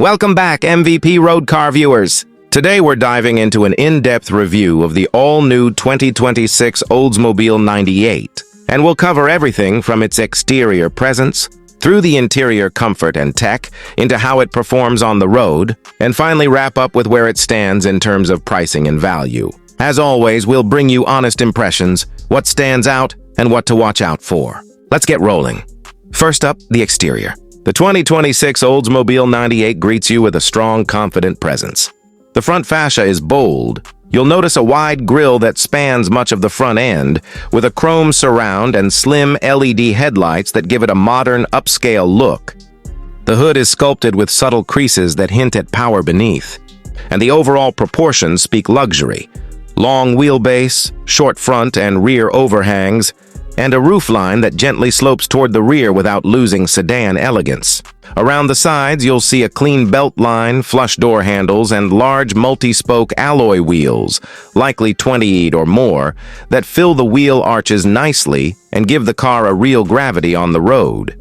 Welcome back, MVP Road Car viewers. Today we're diving into an in-depth review of the all-new 2026 Oldsmobile 98, and we'll cover everything from its exterior presence, through the interior comfort and tech, into how it performs on the road, and finally wrap up with where it stands in terms of pricing and value. As always, we'll bring you honest impressions, what stands out, and what to watch out for. Let's get rolling. First up, the exterior. The 2026 Oldsmobile 98 greets you with a strong, confident presence. The front fascia is bold. You'll notice a wide grille that spans much of the front end, with a chrome surround and slim LED headlights that give it a modern, upscale look. The hood is sculpted with subtle creases that hint at power beneath, and the overall proportions speak luxury. Long wheelbase, short front and rear overhangs, and a roofline that gently slopes toward the rear without losing sedan elegance. Around the sides, you'll see a clean belt line, flush door handles, and large multi-spoke alloy wheels, likely 20 or more, that fill the wheel arches nicely and give the car a real gravity on the road.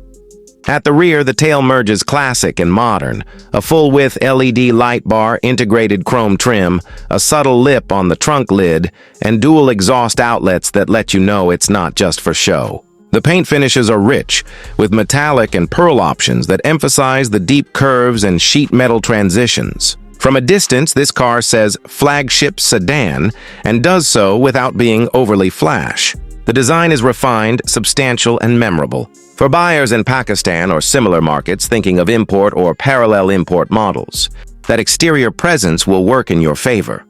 At the rear, the tail merges classic and modern, a full-width LED light bar, integrated chrome trim, a subtle lip on the trunk lid, and dual exhaust outlets that let you know it's not just for show. The paint finishes are rich, with metallic and pearl options that emphasize the deep curves and sheet metal transitions. From a distance, this car says flagship sedan, and does so without being overly flash. The design is refined, substantial, and memorable. For buyers in Pakistan or similar markets thinking of import or parallel import models, that exterior presence will work in your favor.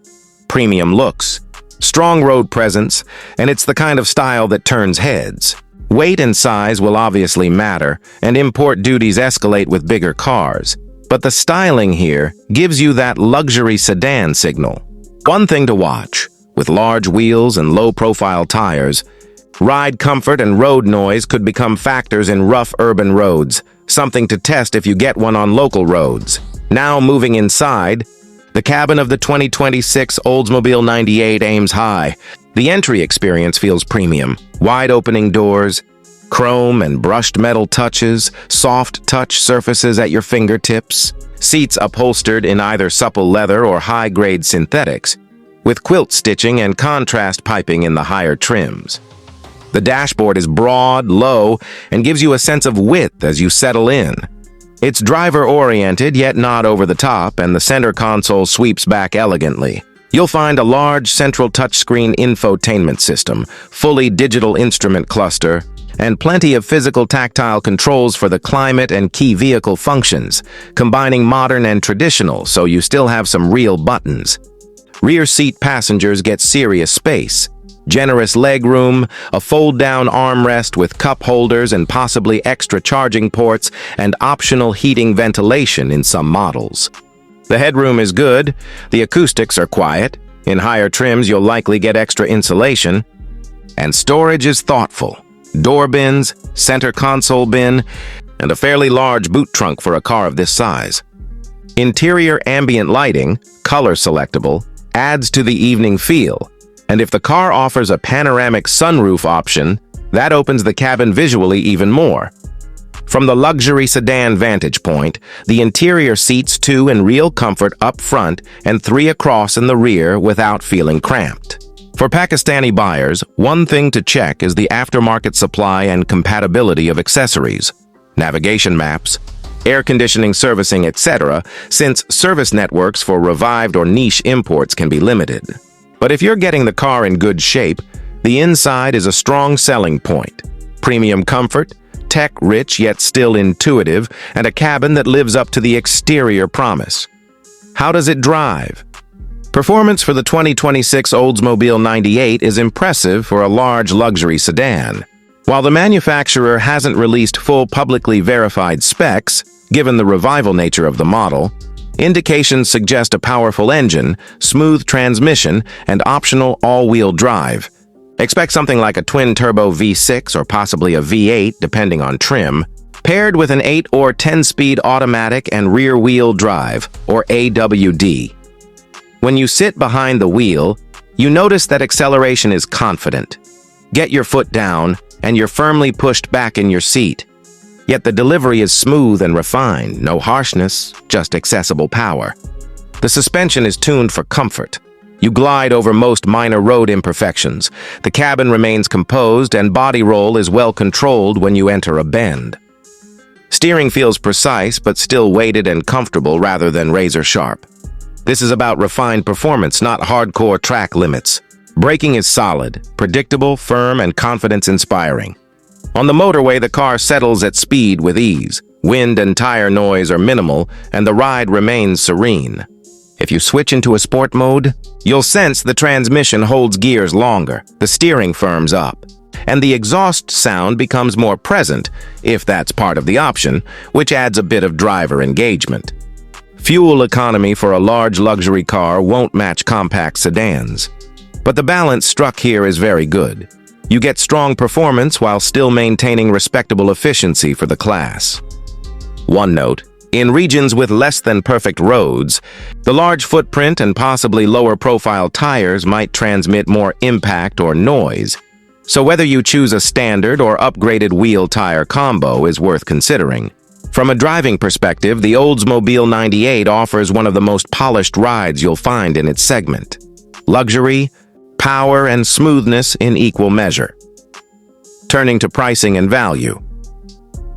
Premium looks, strong road presence, and it's the kind of style that turns heads. Weight and size will obviously matter, and import duties escalate with bigger cars. But the styling here gives you that luxury sedan signal. One thing to watch, with large wheels and low-profile tires, ride comfort and road noise could become factors in rough urban roads, something to test if you get one on local roads. Now moving inside, the cabin of the 2026 Oldsmobile 98 aims high. The entry experience feels premium. Wide opening doors, chrome and brushed metal touches, soft touch surfaces at your fingertips, seats upholstered in either supple leather or high-grade synthetics, with quilt stitching and contrast piping in the higher trims. The dashboard is broad, low, and gives you a sense of width as you settle in. It's driver-oriented, yet not over the top, and the center console sweeps back elegantly. You'll find a large central touchscreen infotainment system, fully digital instrument cluster, and plenty of physical tactile controls for the climate and key vehicle functions, combining modern and traditional so you still have some real buttons. Rear seat passengers get serious space. Generous legroom, a fold-down armrest with cup holders and possibly extra charging ports, and optional heating ventilation in some models. The headroom is good, the acoustics are quiet, in higher trims you'll likely get extra insulation, and storage is thoughtful. Door bins, center console bin, and a fairly large boot trunk for a car of this size. Interior ambient lighting, color selectable, adds to the evening feel. And if the car offers a panoramic sunroof option, that opens the cabin visually even more. From the luxury sedan vantage point, the interior seats 2 in real comfort up front and 3 across in the rear without feeling cramped. For Pakistani buyers, one thing to check is the aftermarket supply and compatibility of accessories, navigation maps, air conditioning servicing, etc., since service networks for revived or niche imports can be limited. But if you're getting the car in good shape, the inside is a strong selling point. Premium comfort, tech-rich yet still intuitive, and a cabin that lives up to the exterior promise. How does it drive? Performance for the 2026 Oldsmobile 98 is impressive for a large luxury sedan. While the manufacturer hasn't released full publicly verified specs, given the revival nature of the model, indications suggest a powerful engine, smooth transmission, and optional all-wheel drive. Expect something like a twin-turbo V6 or possibly a V8, depending on trim, paired with an 8 or 10-speed automatic and rear-wheel drive, or AWD. When you sit behind the wheel, you notice that acceleration is confident. Get your foot down, and you're firmly pushed back in your seat. Yet the delivery is smooth and refined, no harshness, just accessible power. The suspension is tuned for comfort. You glide over most minor road imperfections. The cabin remains composed and body roll is well controlled when you enter a bend. Steering feels precise but still weighted and comfortable rather than razor sharp. This is about refined performance, not hardcore track limits. Braking is solid, predictable, firm, and confidence-inspiring. On the motorway, the car settles at speed with ease. Wind and tire noise are minimal, and the ride remains serene. If you switch into a sport mode, you'll sense the transmission holds gears longer, the steering firms up, and the exhaust sound becomes more present, if that's part of the option, which adds a bit of driver engagement. Fuel economy for a large luxury car won't match compact sedans, but the balance struck here is very good. You get strong performance while still maintaining respectable efficiency for the class. One note: in regions with less than perfect roads, the large footprint and possibly lower profile tires might transmit more impact or noise. So whether you choose a standard or upgraded wheel tire combo is worth considering. From a driving perspective, the Oldsmobile 98 offers one of the most polished rides you'll find in its segment. Luxury, power, and smoothness in equal measure. Turning to pricing and value.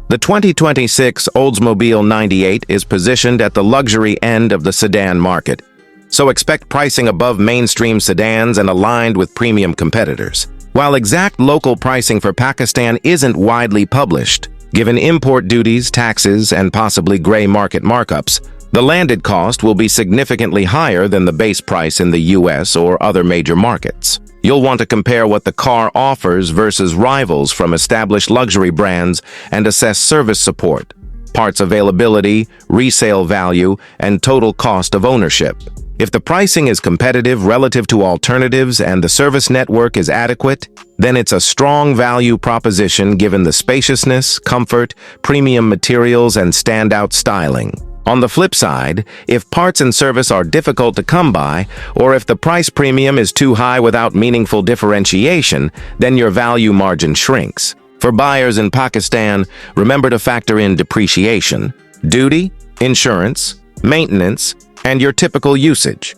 The 2026 Oldsmobile 98 is positioned at the luxury end of the sedan market, so expect pricing above mainstream sedans and aligned with premium competitors. While exact local pricing for Pakistan isn't widely published, given import duties, taxes, and possibly gray market markups, the landed cost will be significantly higher than the base price in the US or other major markets. You'll want to compare what the car offers versus rivals from established luxury brands and assess service support, parts availability, resale value, and total cost of ownership. If the pricing is competitive relative to alternatives and the service network is adequate, then it's a strong value proposition given the spaciousness, comfort, premium materials, and standout styling. On the flip side, if parts and service are difficult to come by, or if the price premium is too high without meaningful differentiation, then your value margin shrinks. For buyers in Pakistan, remember to factor in depreciation, duty, insurance, maintenance, and your typical usage.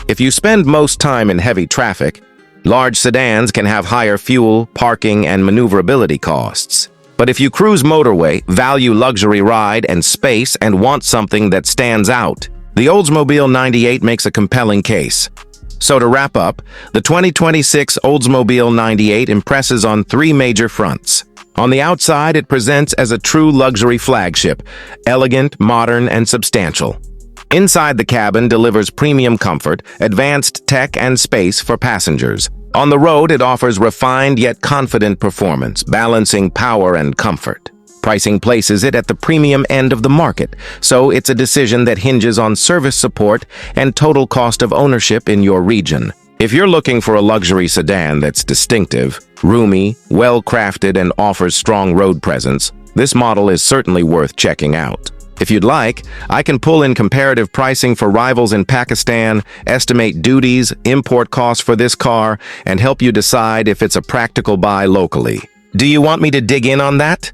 If you spend most time in heavy traffic, large sedans can have higher fuel, parking, and maneuverability costs. But if you cruise motorway, value luxury ride and space, and want something that stands out, the Oldsmobile 98 makes a compelling case. So to wrap up, the 2026 Oldsmobile 98 impresses on three major fronts. On the outside, it presents as a true luxury flagship, elegant, modern, and substantial. Inside the cabin delivers premium comfort, advanced tech, and space for passengers. On the road, it offers refined yet confident performance, balancing power and comfort. Pricing places it at the premium end of the market, so it's a decision that hinges on service support and total cost of ownership in your region. If you're looking for a luxury sedan that's distinctive, roomy, well-crafted, and offers strong road presence, this model is certainly worth checking out. If you'd like, I can pull in comparative pricing for rivals in Pakistan, estimate duties, import costs for this car, and help you decide if it's a practical buy locally. Do you want me to dig in on that?